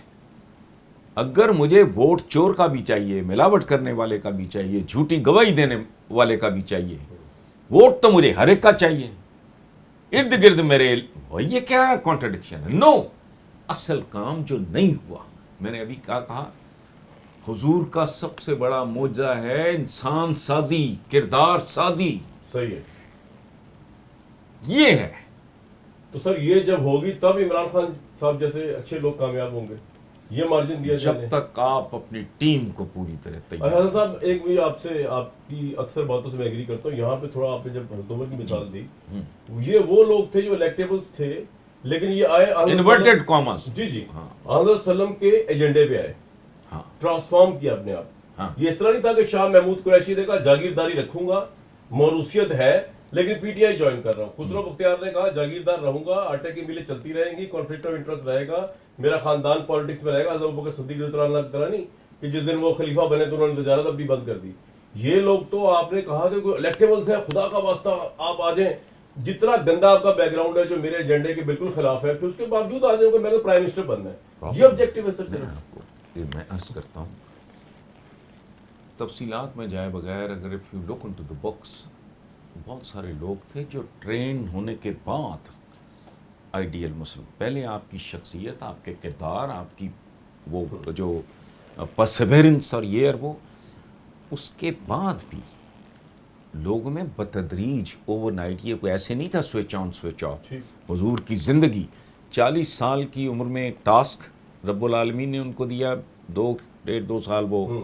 اگر مجھے ووٹ چور کا بھی چاہیے, ملاوٹ کرنے والے کا بھی چاہیے, جھوٹی گواہی دینے والے کا بھی چاہیے, ووٹ تو مجھے ہر ایک کا چاہیے. ارد گرد میرے, یہ کیا کانٹرڈکشن ہے؟ نو, اصل کام جو نہیں ہوا, میں نے ابھی کیا کہا, حضور کا سب سے بڑا معجزہ ہے انسان سازی, کردار سازی. صحیح ہے. یہ ہے. تو سر یہ جب ہوگی تب عمران خان صاحب جیسے اچھے لوگ کامیاب ہوں گے, یہ مارجن دیا جائے. جب تک آپ اپنی ٹیم کو پوری طرح تیار. حضرت صاحب ایک بھی آپ سے, آپ کی اکثر باتوں سے میں ایگری کرتا ہوں, یہاں پہ تھوڑا آپ نے جب حضرت عمر کی مثال دی, یہ وہ لوگ تھے جو الیکٹیبلز تھے, لیکن یہ آئے انورٹڈ کاماس. جی جی, حضرت وسلم کے ایجنڈے پہ آئے, ٹرانسفارم کیا اپنے آپ. یہ اس طرح نہیں تھا کہ شاہ محمود قریشی نے کہا جاگیرداری رکھوں گا, موروثیت ہے لیکن پی ٹی آئی جوائن کر رہا ہوں. خسرو بختیار نے کہا جاگیردار رہوں گا, آٹے کی میلیں چلتی رہیں گی, کانفلکٹ آف انٹرسٹ رہے گا, میرا خاندان پالیٹکس میں رہے گا. حضرت ابوبکر صدیق رضی اللہ عنہ کی طرح نہیں کہ جس دن وہ خلیفہ بنے تو انہوں نے تجارت اپنی بند کر دی. یہ لوگ تو آپ نے کہا کہ کوئی الیکٹیبلز ہے, خدا کا واسطہ آپ آ جائیں, جتنا گندا آپ کا بیک گراؤنڈ ہے جو میرے ایجنڈے کے بالکل خلاف ہے, پھر اس کے باوجود آ جائیں کہ میں نے پرائم منسٹر بننا ہے. یہ آبجیکٹو ہے سر. میں عرض کرتا ہوں, تفصیلات میں جائے بغیر, اگر if you look into the books, بہت سارے لوگ تھے جو ٹرین ہونے کے بعد آئیڈیل مسلم, پہلے آپ کی شخصیت, آپ کے کردار, آپ کی وہ جو پرسیورنس اور یہ اور وہ, اس کے بعد بھی لوگوں میں بتدریج اوور نائٹ, یہ کوئی ایسے نہیں تھا سوئچ آن سوئچ آف. حضور کی زندگی 40 سال کی عمر میں ٹاسک رب العالمین نے ان کو دیا, 2 سال وہ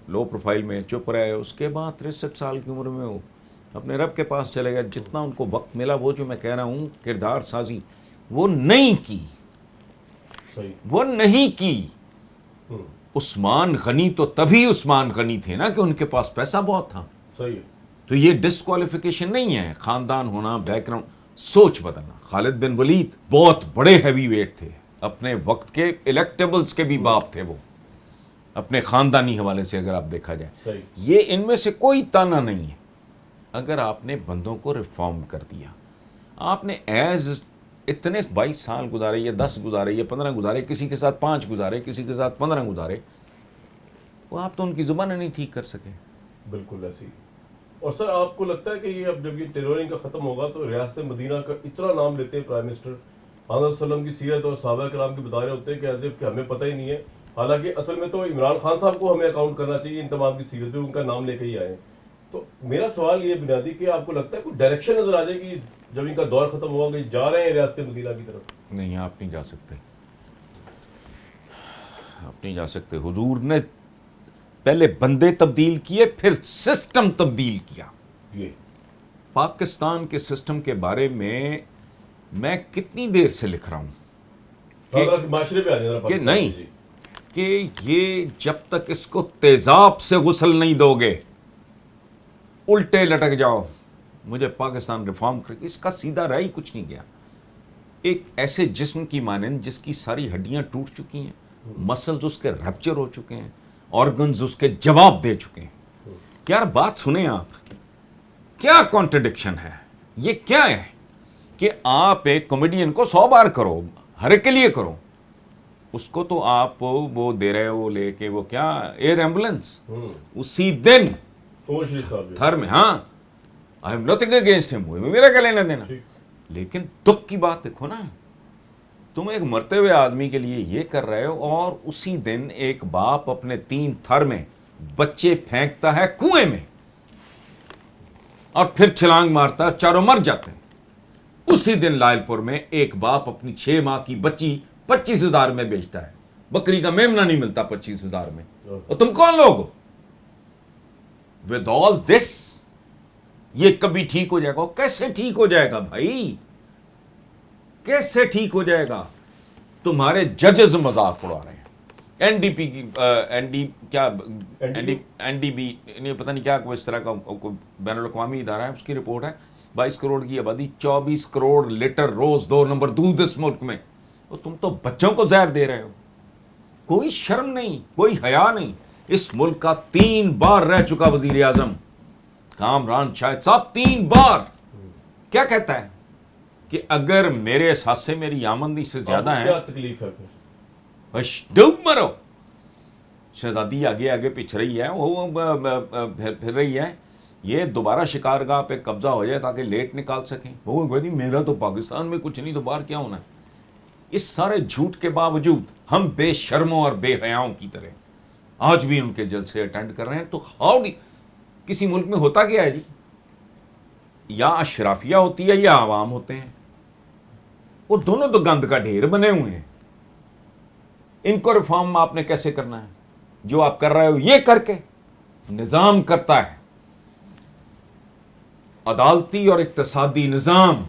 لو پروفائل میں چپ رہے, اس کے بعد 63 سال کی عمر میں وہ اپنے رب کے پاس چلے گئے. جتنا ان کو وقت ملا, وہ جو میں کہہ رہا ہوں کردار سازی وہ نہیں کی, وہ نہیں کی. عثمان غنی تو تبھی عثمان غنی تھے نا کہ ان کے پاس پیسہ بہت تھا. صحیح. تو یہ ڈسکوالیفیکیشن نہیں ہے, خاندان ہونا, بیک گراؤنڈ, سوچ بدلنا. خالد بن ولید بہت بڑے ہیوی ویٹ تھے, اپنے وقت کے الیکٹیبلز کے بھی باپ تھے وہ, اپنے خاندانی حوالے سے اگر آپ دیکھا جائے. صحیح. یہ ان میں سے کوئی تانا نہیں ہے. اگر آپ نے بندوں کو ریفارم کر دیا, آپ نے ایز اتنے 22 سال گزارے, یا 10 گزارے, یا 15 گزارے, کسی کے ساتھ 5 گزارے, کسی کے ساتھ 15 گزارے, وہ آپ تو ان کی زبان نہیں ٹھیک کر سکے. بالکل ایسی. اور سر آپ کو لگتا ہے کہ یہ اب جب یہ ٹیرورنگ کا ختم ہوگا تو ریاست مدینہ کا اتنا نام لیتے ہیں پرائم منسٹر, حضرت وسلم کی سیرت اور صحابہ کرام کی بتا رہے ہوتے ہیں کہ ایز اف کہ ہمیں پتہ ہی نہیں ہے, حالانکہ اصل میں تو عمران خان صاحب کو ہمیں اکاؤنٹ کرنا چاہیے ان تمام کی سیرت پہ, ان کا نام لے کے ہی آئے. تو میرا سوال یہ بنیادی کہ آپ کو لگتا ہے کوئی ڈائریکشن نظر آ جائے گی جب ان کا دور ختم ہوگا کہ جا رہے ہیں ریاست مدینہ کی طرف؟ نہیں, آپ نہیں جا سکتے, آپ نہیں جا سکتے. حضور نے پہلے بندے تبدیل کیے, پھر سسٹم تبدیل کیا. یہ پاکستان کے سسٹم کے بارے میں کتنی دیر سے لکھ رہا ہوں معاشرے پہ آ جائے کہ نہیں, کہ یہ جب تک اس کو تیزاب سے غسل نہیں دو گے, الٹے لٹک جاؤ, مجھے پاکستان ریفارم کر, اس کا سیدھا رہا ہی کچھ نہیں گیا. ایک ایسے جسم کی مانند جس کی ساری ہڈیاں ٹوٹ چکی ہیں, مسلز اس کے ریپچر ہو چکے ہیں, آرگنز اس کے جواب دے چکے ہیں. یار بات سنیں آپ, کیا کانٹرڈکشن ہے یہ, کیا ہے کہ آپ ایک کامیڈین کو 100 بار کرو, ہر ایک کے لیے کرو, اس کو تو آپ وہ دے رہے ہو لے کے, وہ کیا ایئر ایمبولینس, اسی دن تھر میں. ہاں, آئی ایم نتھنگ اگینسٹ ہم, میرا کیا لینا دینا, لیکن دکھ کی بات دیکھو نا, تم ایک مرتے ہوئے آدمی کے لیے یہ کر رہے ہو, اور اسی دن ایک باپ اپنے 3 تھر میں بچے پھینکتا ہے کنویں میں, اور پھر چھلانگ مارتا, چاروں مر جاتے ہیں. اسی دن لائل پور میں ایک باپ اپنی 6 ماہ کی بچی 25,000 میں بیچتا ہے, بکری کا میمنہ نہیں ملتا 25,000 میں, اور تم کون لوگ ہو؟ ود آل دس یہ کبھی ٹھیک ہو جائے گا؟ کیسے ٹھیک ہو جائے گا بھائی, کیسے ٹھیک ہو جائے گا؟ تمہارے ججز مذاق اڑا رہے ہیں, این ڈی پی کی این ڈی بی پتہ نہیں کیا اس طرح کا بین الاقوامی ادارہ ہے, اس کی رپورٹ ہے 22 کروڑ کی آبادی, 24 کروڑ لیٹر روز 2 نمبر دودھ اس ملک میں, تو تم تو بچوں کو زہر دے رہے ہو. کوئی شرم نہیں, کوئی حیا نہیں. اس ملک کا 3 بار رہ چکا وزیر اعظم کامران شاہد صاحب, 3 بار کیا کہتا ہے کہ اگر میرے احساس سے میری آمدنی سے زیادہ ہے, کیا تکلیف ہے پھر؟ ڈوب مرو. شہزادی آگے آگے پچھ رہی ہے, وہ پھر رہی ہے, یہ دوبارہ شکارگاہ پہ قبضہ ہو جائے تاکہ لیٹ نکال سکیں. وہ کہتی میرا تو پاکستان میں کچھ نہیں, تو باہر کیا ہونا ہے. اس سارے جھوٹ کے باوجود ہم بے شرموں اور بے حیاؤں کی طرح آج بھی ان کے جلسے اٹینڈ کر رہے ہیں. تو کسی ملک میں ہوتا کیا ہے جی؟ یا اشرافیہ ہوتی ہے یا عوام ہوتے ہیں, وہ دونوں تو گند کا ڈھیر بنے ہوئے ہیں. ان کو ریفارم آپ نے کیسے کرنا ہے؟ جو آپ کر رہے ہو یہ کر کے نظام کرتا ہے, عدالتی اور اقتصادی نظام.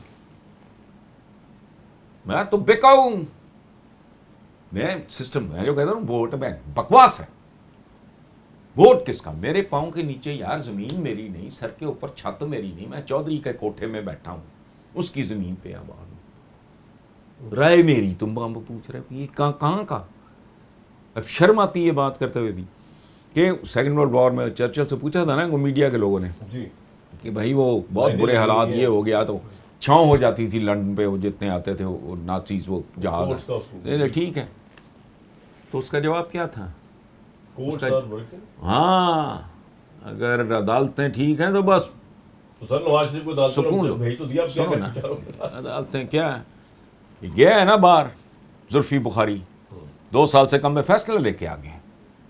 میں تو بکاؤ ہوں, میں سسٹم, میں جو کہتا ہوں ووٹ بینک بکواس ہے. ووٹ کس کا؟ میرے پاؤں کے نیچے یار زمین میری نہیں, سر کے اوپر چھت میری نہیں, میں چودھری کے کوٹھے میں بیٹھا ہوں, اس کی زمین پہ آباد ہوں. رائے میری, تم پوچھ رہے یہ کہاں کا؟ اب شرم آتی ہے بات کرتے ہوئے بھی کہ سیکنڈ ورلڈ وار میں چرچل سے پوچھا تھا نا میڈیا کے لوگوں نے جی کہ بھائی وہ بہت برے حالات یہ ہو گیا, تو چھاؤں ہو جاتی تھی لندن پہ, وہ جتنے آتے تھے وہ نازیز, وہ جہاز. ٹھیک ہے, تو اس کا جواب کیا تھا؟ ہاں, اگر عدالتیں ٹھیک ہیں تو بس سکون. سنو نا, عدالتیں کیا ہے, گیا ہے نا باہر زلفی بخاری, 2 سال سے کم میں فیصلہ لے کے آ گئے,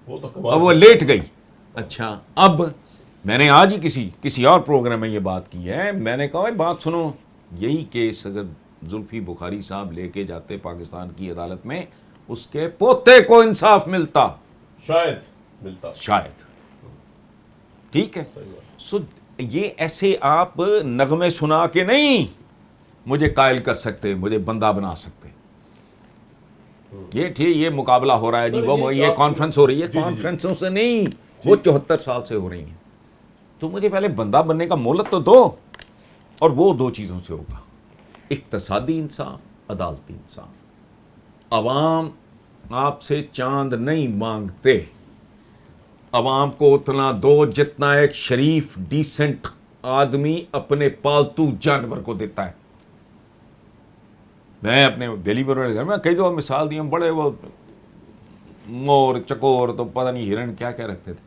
اب وہ لیٹ گئی. اچھا, اب میں نے آج ہی کسی اور پروگرام میں یہ بات کی ہے. میں نے کہا بات سنو, یہی کیس اگر زلفی بخاری صاحب لے کے جاتے پاکستان کی عدالت میں, اس کے پوتے کو انصاف ملتا, شاید. ٹھیک ہے, سو یہ ایسے آپ نغمے سنا کے نہیں مجھے قائل کر سکتے, مجھے بندہ بنا سکتے. یہ ٹھیک, یہ مقابلہ ہو رہا ہے جی, وہ یہ کانفرنس ہو رہی ہے, کانفرنسوں سے نہیں, وہ 74 سال سے ہو رہی ہیں. تو مجھے پہلے بندہ بننے کا مہلت تو دو, اور وہ 2 چیزوں سے ہوگا, اقتصادی انصاف, عدالتی انصاف. عوام آپ سے چاند نہیں مانگتے, عوام کو اتنا دو جتنا ایک شریف ڈیسنٹ آدمی اپنے پالتو جانور کو دیتا ہے. میں اپنے بیلی پر گھر میں کئی دفعہ مثال دی, ہم بڑے وہ مور چکور تو پتہ نہیں ہرن کیا کیا رکھتے تھے.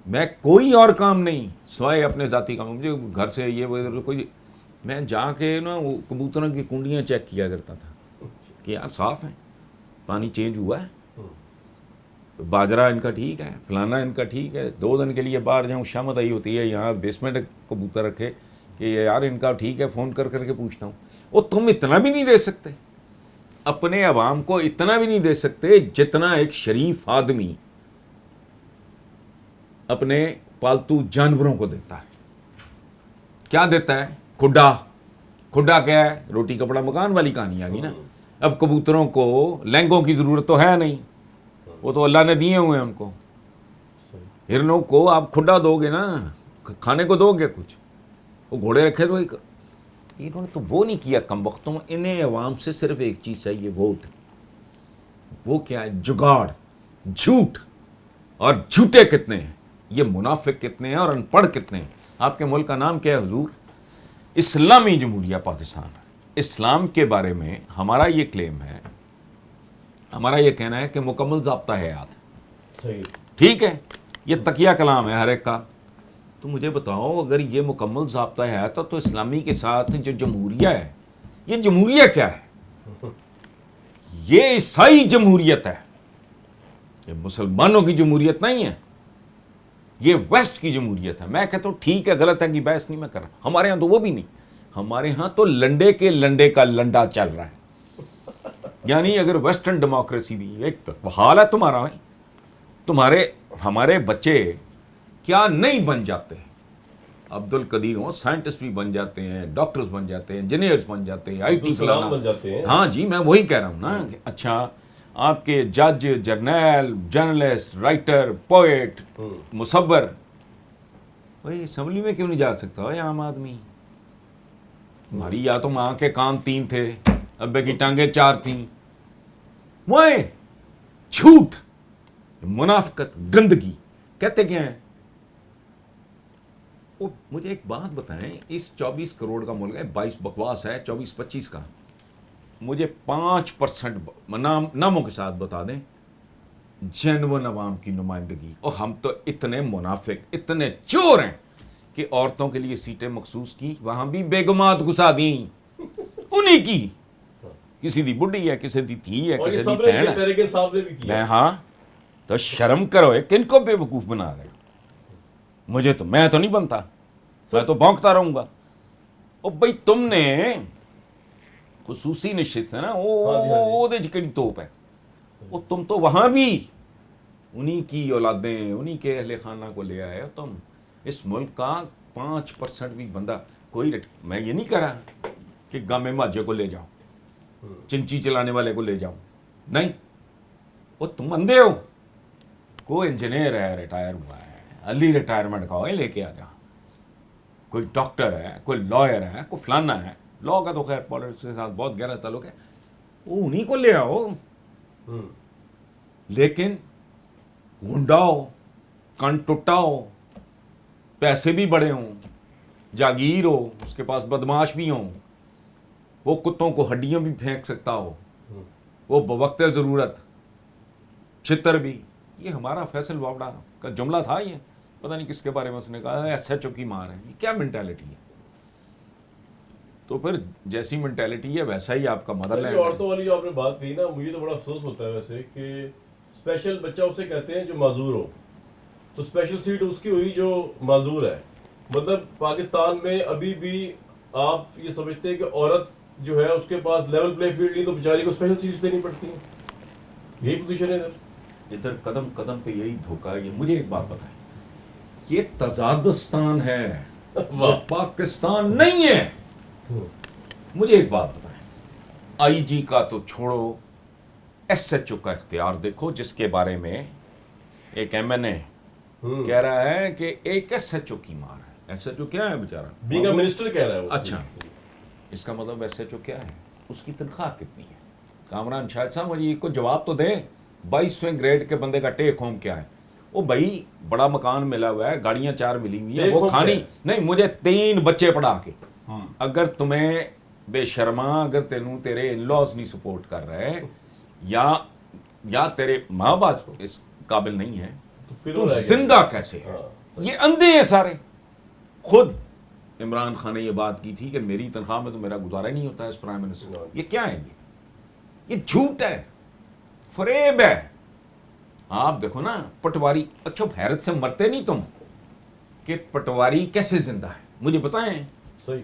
میں کوئی اور کام نہیں سوائے اپنے ذاتی کام, مجھے گھر سے یہ کوئی, میں جا کے نا وہ کبوتروں کی کنڈیاں چیک کیا کرتا تھا کہ یار صاف ہیں, پانی چینج ہوا ہے, باجرہ ان کا ٹھیک ہے, فلانا ان کا ٹھیک ہے. 2 دن کے لیے باہر جاؤں, شامت آئی ہوتی ہے, یہاں بیسمنٹ کبوتر رکھے کہ یار ان کا ٹھیک ہے, فون کر کے پوچھتا ہوں. وہ تم اتنا بھی نہیں دے سکتے, اپنے عوام کو اتنا بھی نہیں دے سکتے جتنا ایک شریف آدمی اپنے پالتو جانوروں کو دیتا ہے. کیا دیتا ہے؟ کھڈا کیا ہے؟ روٹی کپڑا مکان والی کہانی آ گئی نا. اب کبوتروں کو لہنگوں کی ضرورت تو ہے نہیں, وہ تو اللہ نے دیے ہوئے ہیں ان کو. ہرنوں کو آپ کھڈا دو گے نا, کھانے کو دو گے کچھ, وہ گھوڑے رکھے تو انہوں نے تو وہ نہیں کیا کم وقتوں میں. انہیں عوام سے صرف ایک چیز چاہیے, ووٹ. وہ کیا ہے؟ جگاڑ, جھوٹ. اور جھوٹے کتنے ہیں, یہ منافق کتنے ہیں اور ان پڑھ کتنے ہیں. آپ کے ملک کا نام کیا ہے حضور؟ اسلامی جمہوریہ پاکستان. اسلام کے بارے میں ہمارا یہ کلیم ہے, ہمارا یہ کہنا ہے کہ مکمل ضابطہ حیات. صحیح, ٹھیک ہے, یہ تقیہ کلام ہے ہر ایک کا. تو مجھے بتاؤ, اگر یہ مکمل ضابطہ حیات تو اسلامی کے ساتھ جو جمہوریہ ہے, یہ جمہوریہ کیا ہے؟ یہ عیسائی جمہوریت ہے, یہ مسلمانوں کی جمہوریت نہیں ہے, یہ ویسٹ کی جمہوریت ہے. میں کہتا ہوں ٹھیک ہے, غلط ہے کہ بحث نہیں میں کر رہا. ہمارے ہاں تو وہ بھی نہیں, ہمارے ہاں تو لنڈے کے لنڈے کا لنڈا چل رہا ہے. یعنی اگر ویسٹرن ڈیموکریسی بھی ایک حال ہے تمہارا, ہمارے بچے کیا نہیں بن جاتے ہیں, عبد القدیر ہوں, سائنٹسٹ بھی بن جاتے ہیں, ڈاکٹرز بن جاتے ہیں, انجینئرز بن جاتے ہیں, آئی ٹی فلانا بن جاتے ہیں. ہاں جی, میں وہی کہہ رہا ہوں نا کہ اچھا آپ کے جج، جرنیل، جرنلسٹ، رائٹر، پوئٹ، مصور، بھائی اسمبلی میں کیوں نہیں جا سکتا بھائی عام آدمی؟ ہماری یا تو ماں کے کان 3 تھے، ابے کی ٹانگیں 4 تھیں. وہ جھوٹ، منافقت، گندگی کہتے کیا ہیں؟ مجھے ایک بات بتائیں، اس 24 کروڑ کا ملک ہے، 22 بکواس ہے، 24-25 کا، مجھے 5% ناموں کے ساتھ بتا دیں جینون عوام کی نمائندگی. اور ہم تو اتنے منافق، اتنے چور ہیں کہ عورتوں کے لیے سیٹیں مخصوص کی، وہاں بھی بیگمات گھسا دیں انہی کی. کسی دی بڈھی ہے، کسی دی تھی ہے، کسی دی بہن ہے. میں ہاں تو شرم کرو، کن کو بے وقوف بنا رہے؟ میں تو نہیں بنتا، میں تو بھونکتا رہوں گا. او بھائی تم نے خصوصی نشست ہے نا، وہ کڑی توپ ہے، وہ تم تو وہاں بھی انہی کی اولادیں، انہی کے اہل خانہ کو لے آئے ہو تم. اس ملک کا 5% بھی بندہ کوئی میں یہ نہیں کہہ رہا کہ گامے ماجے کو لے جاؤ، چنچی چلانے والے کو لے جاؤ، نہیں. وہ تم اندھے ہو. کوئی انجینئر ہے ریٹائر ہوا ہے، علی ریٹائرمنٹ کا ہوئے لے کے آ جا. کوئی ڈاکٹر ہے، کوئی لائر ہے، کوئی فلانا ہے. لا کا تو خیر پالیٹکس کے ساتھ بہت گہرا تعلق ہے، وہ انہی کو لے آؤ. لیکن گنڈا ہو، کن ٹوٹا ہو، پیسے بھی بڑے ہوں، جاگیر ہو، اس کے پاس بدماش بھی ہوں، وہ کتوں کو ہڈیاں بھی پھینک سکتا ہو، وہ بوقت ضرورت چھتر بھی. یہ ہمارا فیصل واوڑا کا جملہ تھا، یہ پتہ نہیں کس کے بارے میں اس نے کہا ایس ایچ او کی مار ہے. یہ کیا مینٹیلٹی ہے؟ تو پھر جیسی مینٹیلٹی ہے ویسا ہی آپ کا مدر لینڈ ہے. عورتوں والی جو آپ نے بات کہی نا، مجھے تو بڑا افسوس ہوتا ہے ویسے کہ اسپیشل بچہ اسے کہتے ہیں جو معذور ہو، تو اسپیشل سیٹ اس کی ہوئی جو معذور ہے. مطلب پاکستان میں ابھی بھی آپ یہ سمجھتے ہیں کہ عورت جو ہے اس کے پاس لیول پلے فیلڈ نہیں، تو بیچاری کو اسپیشل سیٹس دینی پڑتی ہیں. یہی پوزیشن ہے ادھر قدم قدم پہ یہی دھوکہ ہے. یہ مجھے ایک بات بتائیں، یہ تضادستان ہے، پاکستان نہیں ہے. مجھے ایک بات بتائیں، آئی جی کا تو چھوڑو، ایس ایچ او کا اختیار دیکھو، جس کے بارے میں ایک ایم این اے کہہ رہا ہے کہ ایک ایس ایچ او کی مار ہے. ایس ایچ او کیا ہے بیچارہ؟ بیگا منسٹر کہہ رہا ہے وہ. اچھا، اس کا مطلب ایس ایچ او کیا ہے؟ اس کی تنخواہ کتنی ہے؟ کامران شاہد صاحب مجھے کو جواب تو دیں. 22ویں گریڈ کے بندے کا ٹیک ہوم کیا ہے؟ وہ بھائی بڑا مکان ملا ہوا ہے، گاڑیاں 4 ملی ہوئی ہیں، وہ کھانی نہیں. مجھے 3 بچے پڑھا کے، اگر تمہیں بے شرما، اگر تیرے ان لاز نہیں سپورٹ کر رہے، یا تیرے ماں باپ اس قابل نہیں ہے، تو زندہ کیسے ہے؟ یہ اندھے ہیں سارے. خود عمران خان نے یہ بات کی تھی کہ میری تنخواہ میں تو میرا گزارا نہیں ہوتا ایس پرائم منسٹر. یہ کیا ہے؟ یہ جھوٹ ہے، فریب ہے. آپ دیکھو نا پٹواری، اچھا حیرت سے مرتے نہیں تم کہ پٹواری کیسے زندہ ہے؟ مجھے بتائیں. صحیح.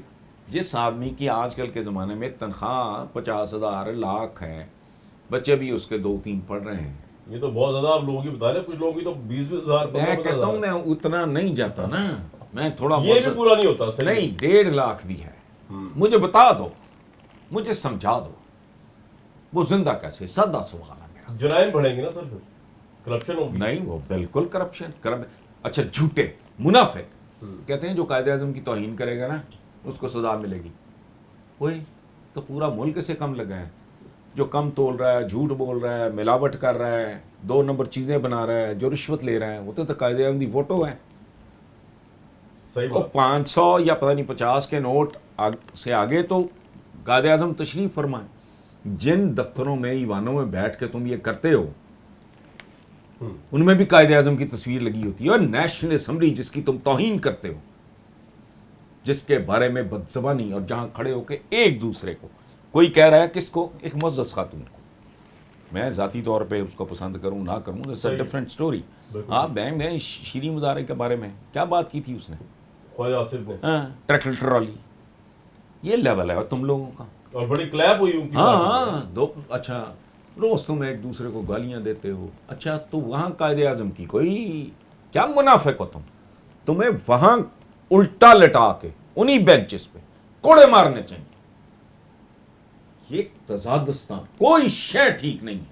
جس آدمی کی آج کل کے زمانے میں تنخواہ 50,000 لاکھ ہے، بچے بھی اس کے 2-3 پڑھ رہے ہیں. یہ تو بہت زیادہ آپ لوگوں کی بتا رہے ہیں، کچھ لوگوں کی تو 20,000. میں کہتا ہوں میں اتنا نہیں جاتا نا، میں تھوڑا یہ بھی پورا نہیں ہوتا. نہیں، 1.5 لاکھ بھی ہے. مجھے بتا دو، مجھے سمجھا دو، وہ زندہ کیسے؟ سادہ سوال ہے میرا. جرائم بڑھیں گے نا سر، پھر کرپشن ہوگی. نہیں، وہ بالکل کرپشن. اچھا جھوٹے منافق کہتے ہیں جو قائد اعظم کی توہین کرے گا نا اس کو سزا ملے گی. وہی تو پورا ملک سے کم لگا ہے. جو کم تول رہا ہے، جھوٹ بول رہا ہے، ملاوٹ کر رہا ہے، 2 نمبر چیزیں بنا رہا ہے، جو رشوت لے رہا ہے، وہ تو قائد اعظم کی فوٹو ہے. صحیح وہ 500 یا پتہ نہیں 50 کے نوٹ سے آگے تو قائد اعظم تشریف فرمائیں. جن دفتروں میں ایوانوں میں بیٹھ کے تم یہ کرتے ہو ان میں بھی قائد اعظم کی تصویر لگی ہوتی ہے. اور نیشنل اسمبلی جس کی تم توہین کرتے ہو، جس کے بارے میں بدزبانی، اور جہاں کھڑے ہو کے ایک دوسرے کو، کوئی کہہ رہا ہے کس کو؟ ایک معزز خاتون کو. میں ذاتی طور پہ اس کو پسند کروں نہ کروں، that's a different story. آپ میں شیریں مظاہرے کے بارے میں کیا بات کی تھی اس نے؟ خواجہ آصف نے. ہاں، ٹریکٹر ٹرالی. یہ لیول ہے تم لوگوں کا. اور بڑی کلیپ ہوئی ان کی. ہاں. اچھا روز تم ایک دوسرے کو گالیاں دیتے ہو. اچھا تو وہاں قائد اعظم کی کوئی کیا منافق ہو تمہیں وہاں الٹا لٹا کے انہی بینچز پہ کوڑے مارنے چاہیے. یہ تضادستان، کوئی شے ٹھیک نہیں ہے.